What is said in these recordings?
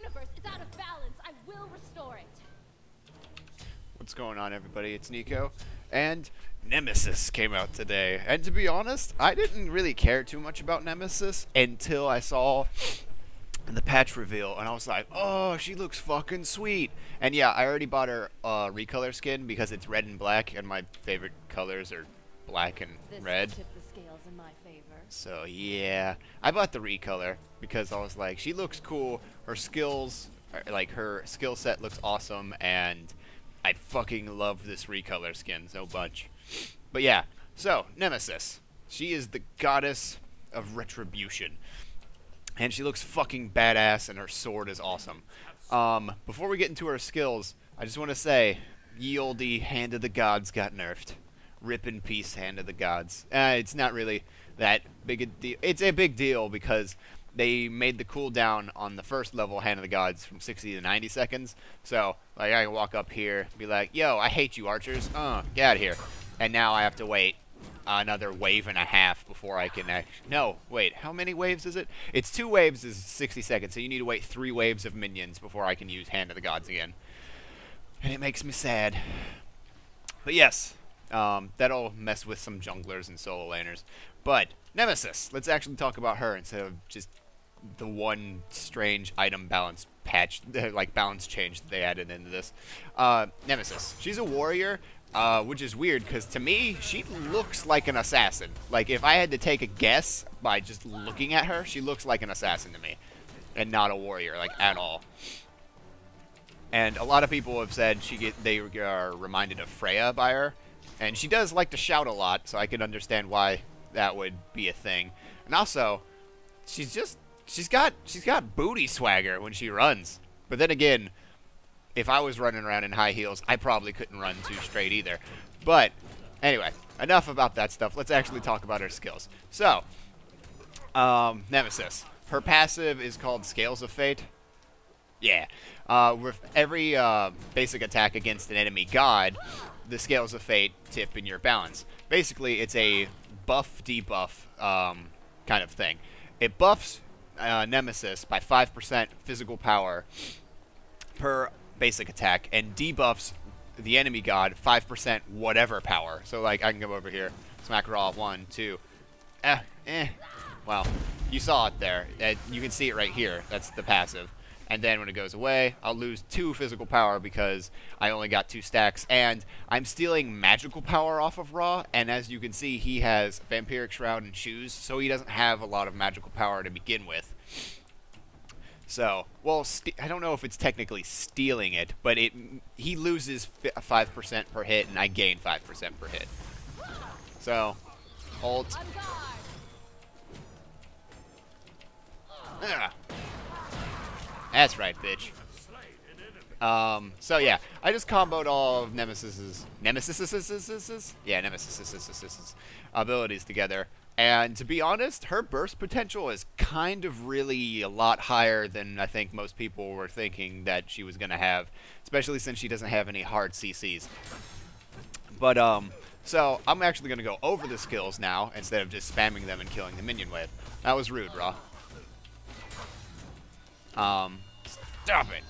universe is out of balance. I will restore it. What's going on, everybody? It's Nico, and Nemesis came out today. And to be honest, I didn't really care too much about Nemesis until I saw the patch reveal, and I was like, oh, she looks fucking sweet. And yeah, I already bought her recolor skin because it's red and black, and my favorite colors are black and red. This will tip the scales in my favor. So yeah, I bought the recolor because I was like, she looks cool. Her skills, like her skill set looks awesome, and I fucking love this recolor skin so much. But yeah, so Nemesis, she is the goddess of retribution, and she looks fucking badass, and her sword is awesome. Before we get into her skills, I just want to say, ye olde Hand of the Gods got nerfed. Rip in peace, Hand of the Gods. It's not really that big a deal. It's a big deal because they made the cooldown on the first level Hand of the Gods from 60 to 90 seconds. So, like, I can walk up here, be like, yo, I hate you, archers. Get out of here. And now I have to wait another wave and a half before I can actually... No, wait, how many waves is it? It's 2 waves is 60 seconds, so you need to wait 3 waves of minions before I can use Hand of the Gods again. And it makes me sad. But yes, that'll mess with some junglers and solo laners. But, Nemesis, let's actually talk about her instead of just the one strange item balance patch, like balance change that they added into this. Nemesis, she's a warrior, which is weird because to me, she looks like an assassin. Like, if I had to take a guess by just looking at her, she looks like an assassin to me, and not a warrior, like, at all. And a lot of people have said they are reminded of Freya by her, and she does like to shout a lot, so I can understand why that would be a thing. And also, she's got booty swagger when she runs. But then again, if I was running around in high heels, I probably couldn't run too straight either. But anyway, enough about that stuff. Let's actually talk about her skills. So, Nemesis, her passive is called Scales of Fate. Yeah. With every basic attack against an enemy god, the Scales of Fate tip in your balance. Basically, it's a buff-debuff kind of thing. It buffs Nemesis by 5% physical power per basic attack, and debuffs the enemy god 5% whatever power. So, like, I can come over here, smack her off, 1, 2, well, you saw it there. You can see it right here. That's the passive. And then when it goes away, I'll lose 2 physical power because I only got 2 stacks. And I'm stealing magical power off of Ra, and as you can see, he has Vampiric Shroud and Shoes, so he doesn't have a lot of magical power to begin with. So, well, I don't know if it's technically stealing it, but he loses 5% per hit, and I gain 5% per hit. So, ult. That's right, bitch. So yeah, I just comboed all of Nemesis's abilities together, and to be honest, her burst potential is kind of really a lot higher than I think most people were thinking that she was gonna have, especially since she doesn't have any hard CCs. But so I'm actually gonna go over the skills now instead of just spamming them and killing the minion wave. That was rude, Ra. Stop it.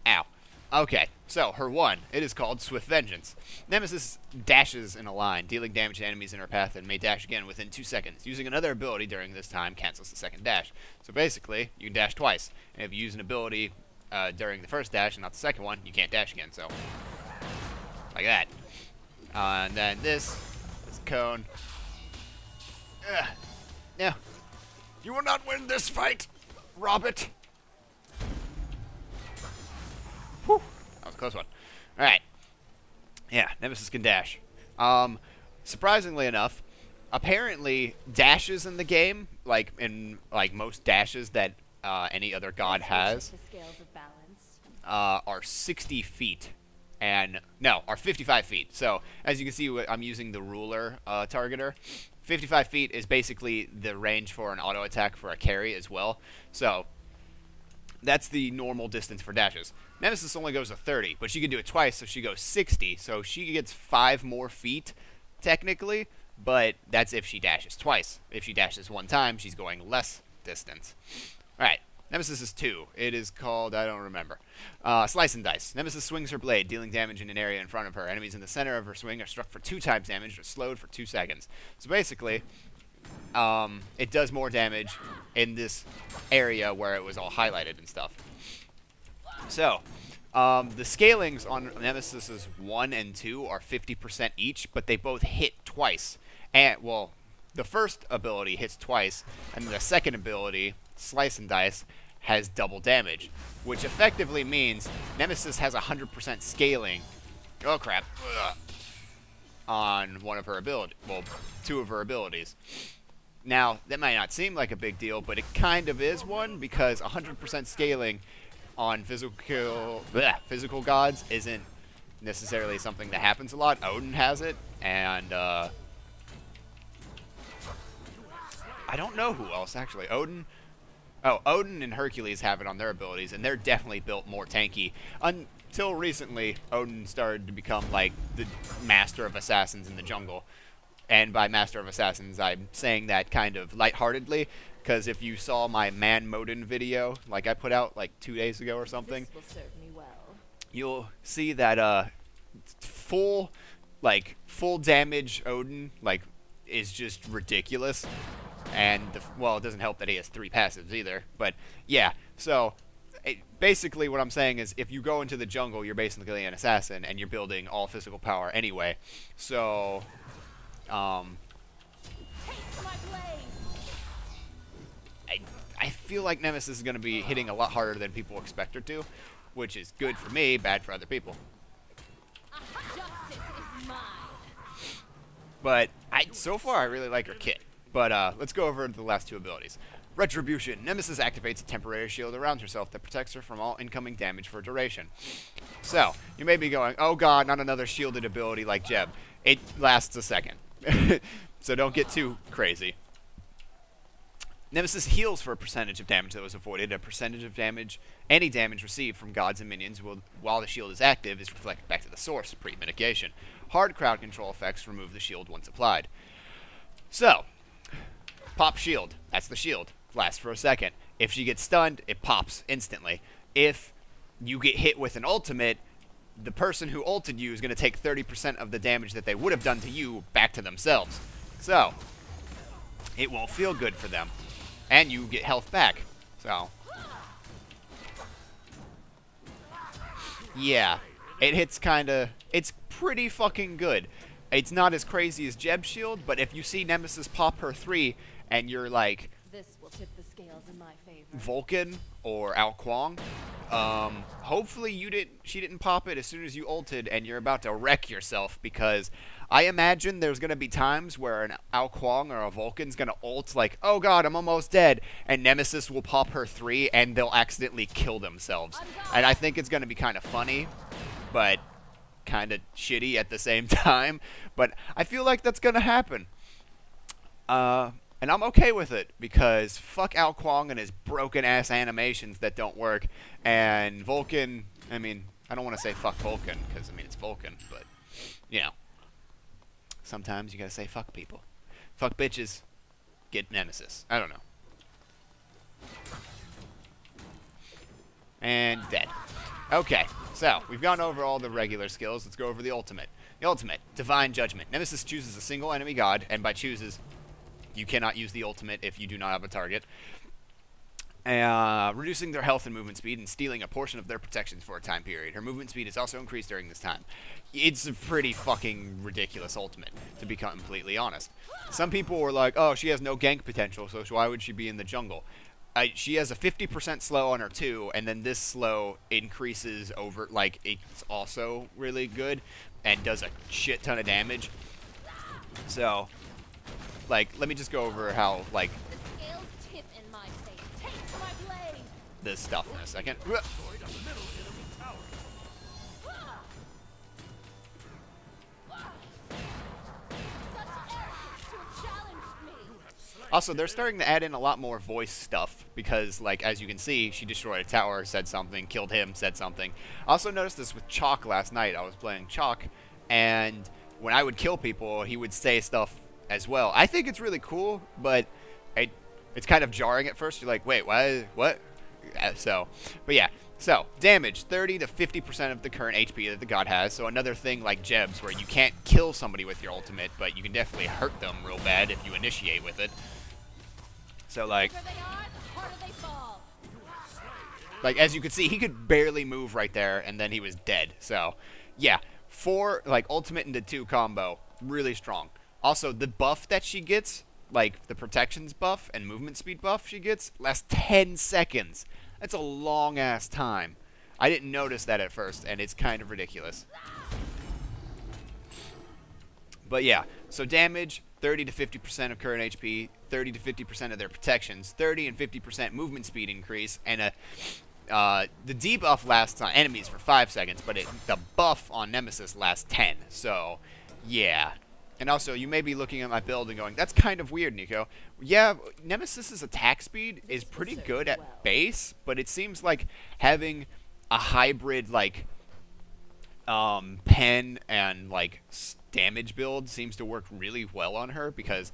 Ow. Okay, so her 1, it is called Swift Vengeance. Nemesis dashes in a line, dealing damage to enemies in her path, and may dash again within 2 seconds. Using another ability during this time cancels the second dash. So basically, you can dash twice. And if you use an ability during the first dash and not the second one, you can't dash again, so like that. And then this is a cone. No. You will not win this fight, Robert. Whew. That was a close one. Alright. Yeah, Nemesis can dash. Surprisingly enough, apparently dashes in the game, like in most dashes that any other god has, are 60 feet. And, no, are 55 feet. So, as you can see, I'm using the ruler targeter. 55 feet is basically the range for an auto attack for a carry as well. So, that's the normal distance for dashes. Nemesis only goes to 30, but she can do it twice, so she goes 60. So she gets 5 more feet, technically, but that's if she dashes twice. If she dashes 1 time, she's going less distance. Alright, Nemesis is 2. It is called, I don't remember. Slice and Dice. Nemesis swings her blade, dealing damage in an area in front of her. Enemies in the center of her swing are struck for 2 times damage or slowed for 2 seconds. So basically, it does more damage in this area where it was all highlighted and stuff. So, the scalings on Nemesis 1 and 2 are 50% each, but they both hit twice. And, well, the first ability hits twice, and the second ability, Slice and Dice, has double damage, which effectively means Nemesis has 100% scaling. Oh, crap. Ugh. On one of her abilities. Well, 2 of her abilities. Now, that might not seem like a big deal, but it kind of is one, because 100% scaling on physical gods isn't necessarily something that happens a lot. Odin has it, and I don't know who else, actually. Odin and Hercules have it on their abilities, and they're definitely built more tanky. Until recently, Odin started to become, like, the master of assassins in the jungle. And by Master of Assassins, I'm saying that kind of lightheartedly, because if you saw my Man Modin video, like I put out like 2 days ago or something, This will serve me well. you'll see that full damage Odin is just ridiculous. And well, it doesn't help that he has 3 passives either. But yeah, so basically what I'm saying is if you go into the jungle, you're basically an assassin, and you're building all physical power anyway. So I feel like Nemesis is going to be hitting a lot harder than people expect her to, which is good for me, bad for other people. Justice is mine. But so far I really like her kit. But let's go over the last 2 abilities. Retribution. Nemesis activates a temporary shield around herself that protects her from all incoming damage for a duration. So, you may be going, oh god, not another shielded ability like Jeb. It lasts a second. So don't get too crazy. Nemesis heals for a percentage of damage that was avoided. A percentage of damage, any damage received from gods and minions while the shield is active is reflected back to the source, pre-mitigation. Hard crowd control effects remove the shield once applied. So, pop shield. That's the shield. Lasts for a second. If she gets stunned, it pops instantly. If you get hit with an ultimate, the person who ulted you is going to take 30% of the damage that they would have done to you back to themselves. So, it won't feel good for them. And you get health back. So, yeah. It hits it's pretty fucking good. It's not as crazy as Jeb's shield, but if you see Nemesis pop her 3, and you're like This will tip the scales in my favor. Vulcan or Ao Kuang, hopefully she didn't pop it as soon as you ulted and you're about to wreck yourself, because I imagine there's going to be times where an Ao Kuang or a Vulcan's going to ult like, oh god, I'm almost dead, and Nemesis will pop her 3 and they'll accidentally kill themselves. And I think it's going to be kind of funny, but kind of shitty at the same time. But I feel like that's going to happen. And I'm okay with it, because fuck Ao Kuang and his broken-ass animations that don't work. And Vulcan, I mean, I don't want to say fuck Vulcan, because, I mean, it's Vulcan, but, you know. Sometimes you gotta say fuck people. Fuck bitches, get Nemesis. I don't know. And dead. Okay, so, we've gone over all the regular skills. Let's go over the ultimate. The ultimate, Divine Judgment. Nemesis chooses a single enemy god, and by chooses, you cannot use the ultimate if you do not have a target. Reducing their health and movement speed and stealing a portion of their protections for a time period. Her movement speed is also increased during this time. It's a pretty fucking ridiculous ultimate, to be completely honest. Some people were like, oh, she has no gank potential, so why would she be in the jungle? She has a 50% slow on her 2, and then this slow increases over, like, it's also really good and does a shit ton of damage. So, like, let me just go over how, like, The scales tip in my favor. Take my blade. this stuff in a second. Also, they're starting to add in a lot more voice stuff because, like, as you can see, she destroyed a tower, said something, killed him, said something. I also noticed this with Chalk last night. I was playing Chalk, and when I would kill people, he would say stuff as well. I think it's really cool, but it's kind of jarring at first. You're like, wait, what? But yeah. So, damage, 30 to 50% of the current HP that the god has. So another thing like Jeb's, where you can't kill somebody with your ultimate, but you can definitely hurt them real bad if you initiate with it. So, like, as you can see, he could barely move right there, and then he was dead. So, yeah, 4, like, ultimate into 2 combo, really strong. Also, the buff that she gets, like, the protections buff and movement speed buff she gets, lasts 10 seconds. That's a long-ass time. I didn't notice that at first, and it's kind of ridiculous. But yeah, so damage, 30 to 50% of current HP, 30 to 50% of their protections, 30 and 50% movement speed increase, and the debuff lasts on enemies for 5 seconds, but the buff on Nemesis lasts 10. So, yeah. And also, you may be looking at my build and going, that's kind of weird, Nico. Yeah, Nemesis's attack speed is pretty good at base, but it seems like having a hybrid, like, pen and, like, damage build seems to work really well on her, because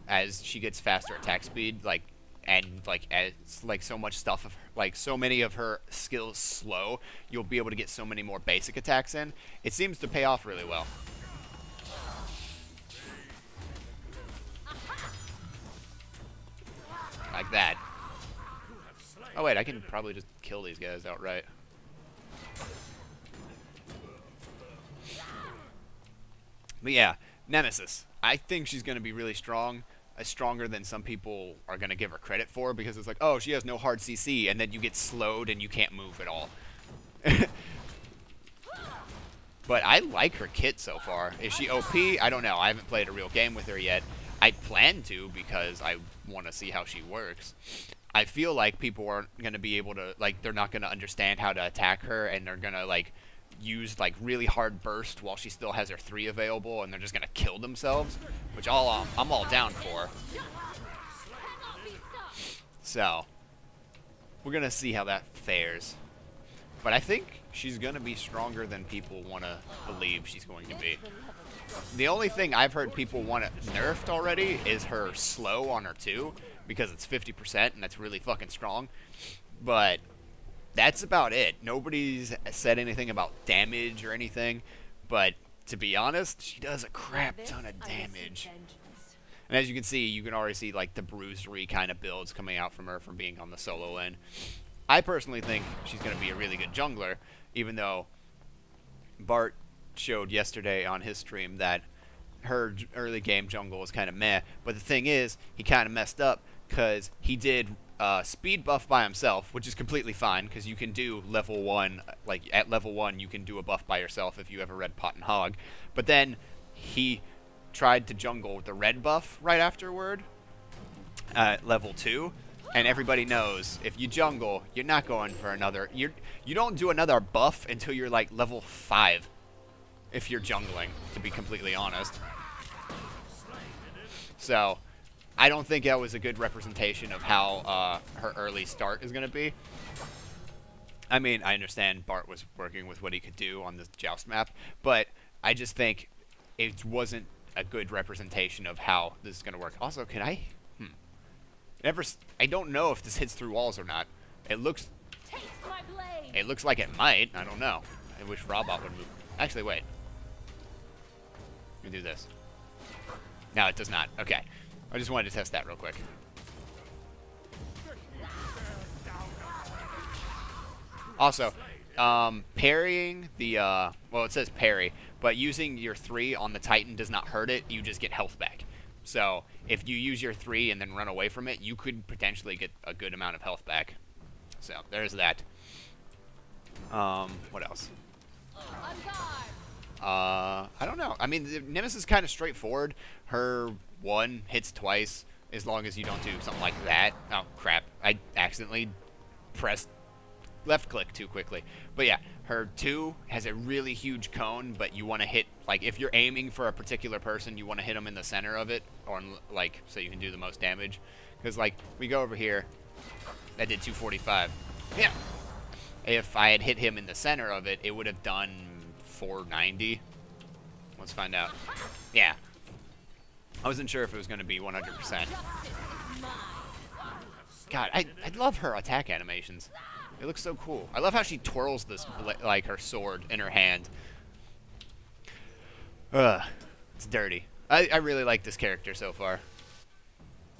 as she gets faster attack speed, like, and, like, as, like, so much stuff, like, so many of her skills slow, you'll be able to get so many more basic attacks in. It seems to pay off really well. Like that. Oh wait, I can probably just kill these guys outright. But yeah, Nemesis. I think she's going to be really strong. Stronger than some people are going to give her credit for, because it's like, oh, she has no hard CC, and then you get slowed and you can't move at all. But I like her kit so far. Is she OP? I don't know. I haven't played a real game with her yet. I plan to, because I want to see how she works. I feel like people aren't going to be able to, like, they're not going to understand how to attack her, and they're going to, like, use, like, really hard burst while she still has her 3 available, and they're just going to kill themselves, which I'm all down for. So, we're going to see how that fares. But I think she's going to be stronger than people want to believe she's going to be. The only thing I've heard people want it nerfed already is her slow on her 2, because it's 50% and that's really fucking strong. But that's about it. Nobody's said anything about damage or anything, but to be honest, she does a crap ton of damage. And as you can see, you can already see, like, the bruisery kind of builds coming out from her from being on the solo lane. I personally think she's going to be a really good jungler, even though Bart showed yesterday on his stream that her early game jungle was kind of meh. But the thing is, he kind of messed up, because he did speed buff by himself, which is completely fine, because you can do level 1, like, at level 1 you can do a buff by yourself if you ever read Pot and Hog. But then he tried to jungle the red buff right afterward at level 2, and everybody knows if you jungle, you're not going for another, you don't do another buff until you're like level 5. If you're jungling, to be completely honest. So, I don't think that was a good representation of how her early start is going to be. I mean, I understand Bart was working with what he could do on this Joust map, but I just think it wasn't a good representation of how this is going to work. Also, can I? I don't know if this hits through walls or not. It looks like it might. I don't know. I wish Robot would move. Actually, wait. Let me do this. No, it does not. Okay. I just wanted to test that real quick. Also, parrying the, well, it says parry, but using your 3 on the Titan does not hurt it. You just get health back. So, if you use your 3 and then run away from it, you could potentially get a good amount of health back. So, there's that. What else? I don't know. I mean, Nemesis is kind of straightforward. Her 1 hits twice, as long as you don't do something like that. Oh, crap. I accidentally pressed left click too quickly. But yeah, her 2 has a really huge cone, but you want to hit, like, if you're aiming for a particular person, you want to hit them in the center of it, or, like, so you can do the most damage. Because, like, we go over here, that did 245. Yeah. If I had hit him in the center of it, it would have done 490. Let's find out. Yeah. I wasn't sure if it was going to be 100%. God, I love her attack animations. It looks so cool. I love how she twirls this, like, her sword in her hand. Ugh. It's dirty. I really like this character so far.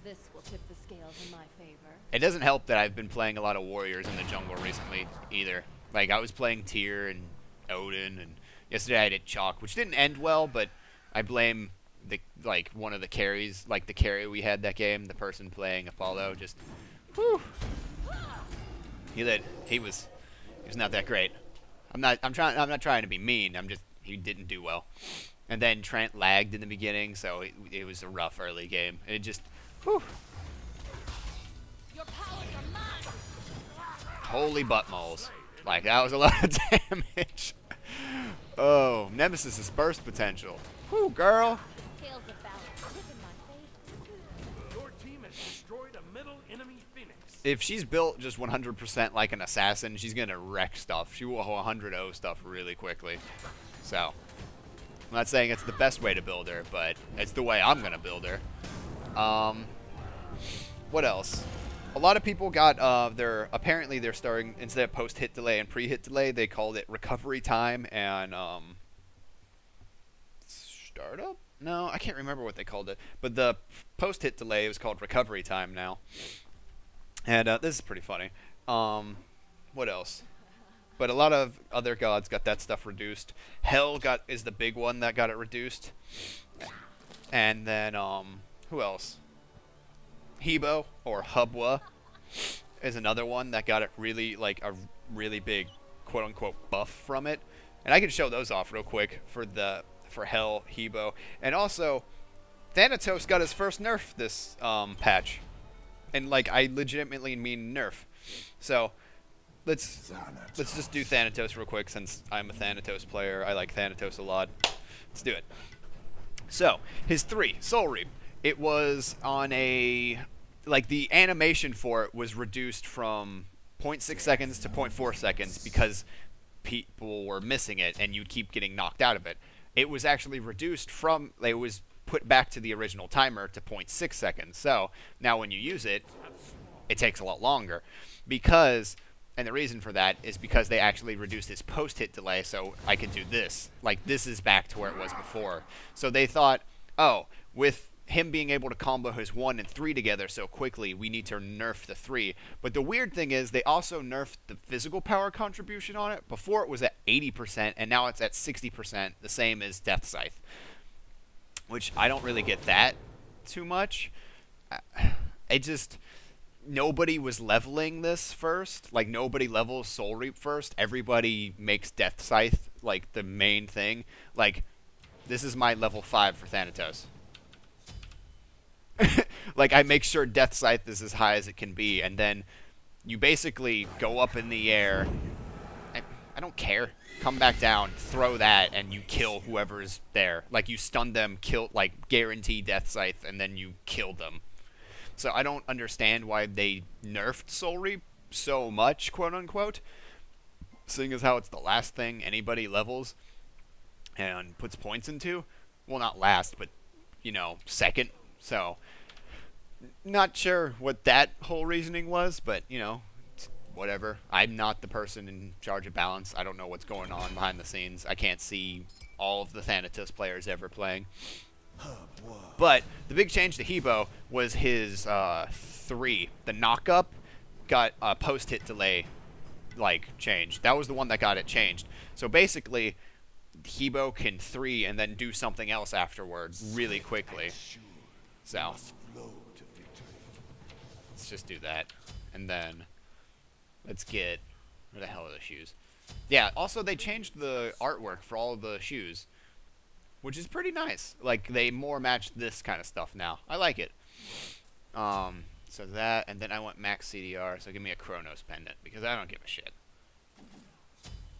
This will tip the scales in my favor. It doesn't help that I've been playing a lot of warriors in the jungle recently, either. Like, I was playing Tyr and Odin, and yesterday I did Chalk, which didn't end well, but I blame, one of the carries, like the carry we had that game, the person playing Apollo, just, whew. He was not that great. I'm not trying to be mean, he didn't do well. And then Trent lagged in the beginning, so it was a rough early game. And it just, whew. Your powers are mine. Holy butt moles. Like, that was a lot of damage. Oh, Nemesis' burst potential. Whew, girl. The scales of balance tip in my favor. Your team has destroyed a middle enemy Phoenix. If she's built just 100% like an assassin, she's going to wreck stuff. She will 100-0 stuff really quickly. So, I'm not saying it's the best way to build her, but it's the way I'm going to build her. What else? A lot of people got apparently they're starting, instead of post-hit delay and pre-hit delay, they called it recovery time and startup? No, I can't remember what they called it. But the post-hit delay was called recovery time now. And this is pretty funny. What else? But a lot of other gods got that stuff reduced. Hell is the big one that got it reduced. And then, who else? Hebo, or Hubwa, is another one that got it really, like, a really big, quote-unquote, buff from it. And I can show those off real quick for Hell, Hebo. And also, Thanatos got his first nerf this patch. And, like, I legitimately mean nerf. So, let's just do Thanatos real quick, since I'm a Thanatos player. I like Thanatos a lot. Let's do it. So, his 3, Soul Reap. It was on a, like, the animation for it was reduced from 0.6 seconds to 0.4 seconds because people were missing it and you'd keep getting knocked out of it. It was actually reduced from, it was put back to the original timer to 0.6 seconds. So, now when you use it, it takes a lot longer. Because, and the reason for that is because they actually reduced this post-hit delay so I could do this. Like, this is back to where it was before. So they thought, oh, with him being able to combo his 1 and 3 together so quickly, we need to nerf the 3. But the weird thing is, they also nerfed the physical power contribution on it. Before it was at 80%, and now it's at 60%, the same as Death Scythe. Which, I don't really get that too much. It just, nobody was leveling this first. Like, nobody levels Soul Reap first. Everybody makes Death Scythe, like, the main thing. Like, this is my level 5 for Thanatos. Like, I make sure Death Scythe is as high as it can be, and then you basically go up in the air. I don't care. Come back down, throw that, and you kill whoever's there. Like, you stun them, kill, like, guarantee Death Scythe, and then you kill them. So I don't understand why they nerfed Soul Reap so much, quote-unquote, seeing as how it's the last thing anybody levels and puts points into. Well, not last, but, you know, second. So, not sure what that whole reasoning was, but, you know, whatever. I'm not the person in charge of balance. I don't know what's going on behind the scenes. I can't see all of the Thanatos players ever playing. But the big change to Hebo was his 3. The knock-up got a post-hit delay, like, changed. That was the one that got it changed. So basically, Hebo can 3 and then do something else afterward really quickly. So, let's just do that. And then, let's get, where the hell are the shoes? Yeah, also they changed the artwork for all of the shoes, which is pretty nice. Like, they more match this kind of stuff now. I like it. So that, and then I want max CDR, so give me a Chronos pendant, because I don't give a shit.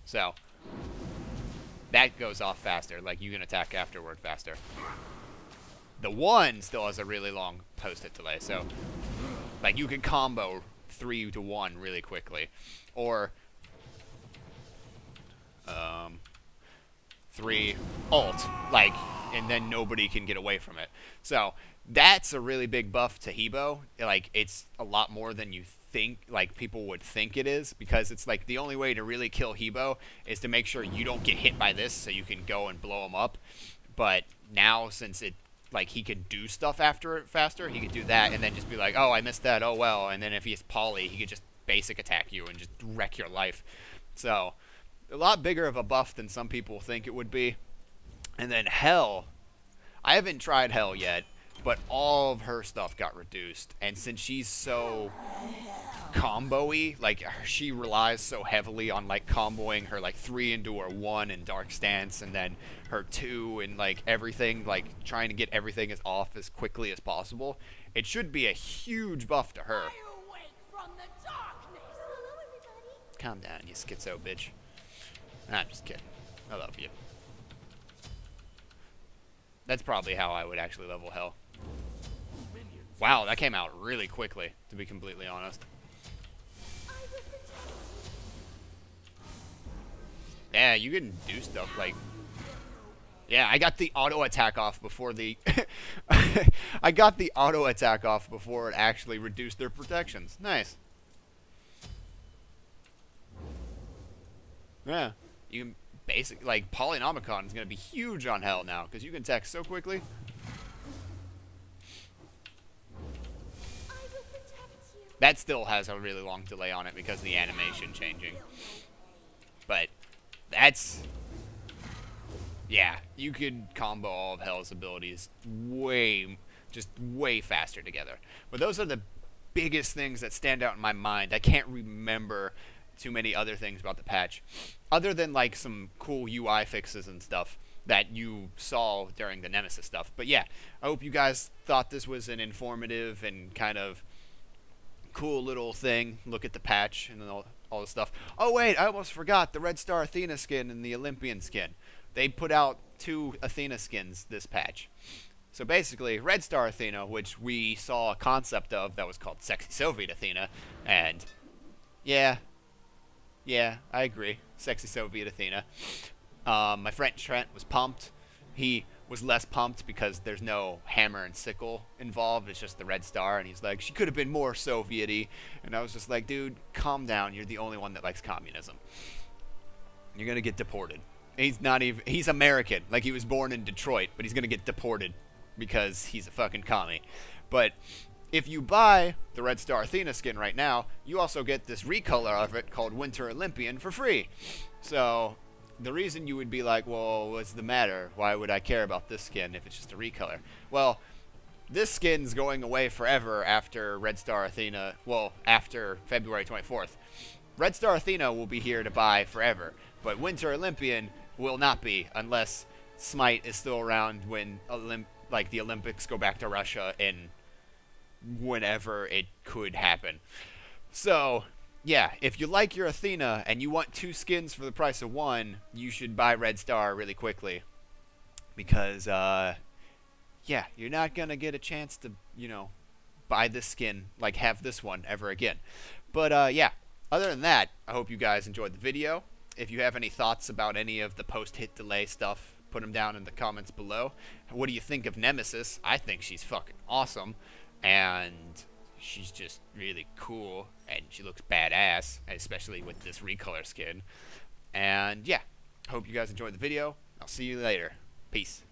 So, that goes off faster. Like, you can attack afterward faster. The 1 still has a really long post-hit delay, so, like, you can combo 3 to 1 really quickly. Or, 3 ult. Like, and then nobody can get away from it. So that's a really big buff to Hebo. Like, it's a lot more than you think, like, people would think it is, because it's like the only way to really kill Hebo is to make sure you don't get hit by this so you can go and blow him up. But now, since it, like, he can do stuff after it faster, he could do that and then just be like, oh, I missed that, oh well. And then if he's Poly, he could just basic attack you and just wreck your life. So a lot bigger of a buff than some people think it would be. And then Hell, I haven't tried Hell yet, but all of her stuff got reduced. And since she's so combo-y, like, she relies so heavily on, like, comboing her, like, 3 into her 1 in Dark Stance, and then her 2 and, like, everything, like, trying to get everything as off as quickly as possible, it should be a huge buff to her. Calm down, you schizo bitch. I'm just kidding. I love you. That's probably how I would actually level Hell. Wow, that came out really quickly, to be completely honest. Yeah, you can do stuff like... Yeah, I got the auto attack off before the... I got the auto attack off before it actually reduced their protections. Nice. Yeah, you can basically, like, Polynomicon is going to be huge on Hell now, because you can attack so quickly. That still has a really long delay on it because of the animation changing. But that's... Yeah, you could combo all of Hell's abilities just way faster together. But those are the biggest things that stand out in my mind. I can't remember too many other things about the patch, other than, like, some cool UI fixes and stuff that you saw during the Nemesis stuff. But yeah, I hope you guys thought this was an informative and kind of cool little thing. Look at the patch and all the stuff. Oh wait, I almost forgot the Red Star Athena skin and the Olympian skin. They put out 2 Athena skins this patch. So basically, Red Star Athena, which we saw a concept of that was called Sexy Soviet Athena, and yeah, I agree. Sexy Soviet Athena. My friend Trent was pumped. He was less pumped because there's no hammer and sickle involved. It's just the red star. And he's like, she could have been more Soviet-y. And I was just like, dude, calm down. You're the only one that likes communism. You're going to get deported. He's not even... He's American. Like, he was born in Detroit. But he's going to get deported because he's a fucking commie. But... if you buy the Red Star Athena skin right now, you also get this recolor of it called Winter Olympian for free. So, the reason you would be like, well, what's the matter? Why would I care about this skin if it's just a recolor? Well, this skin's going away forever after Red Star Athena, well, after February 24th. Red Star Athena will be here to buy forever, but Winter Olympian will not be unless Smite is still around when the Olympics go back to Russia in whenever it could happen. So, yeah, if you like your Athena and you want 2 skins for the price of 1, you should buy Red Star really quickly. Because, yeah, you're not gonna get a chance to, you know, buy this skin, like have this one ever again. But, yeah, other than that, I hope you guys enjoyed the video. If you have any thoughts about any of the post-hit delay stuff, put them down in the comments below. What do you think of Nemesis? I think she's fucking awesome. And she's just really cool, and she looks badass, especially with this recolor skin. And yeah, hope you guys enjoyed the video. I'll see you later. Peace.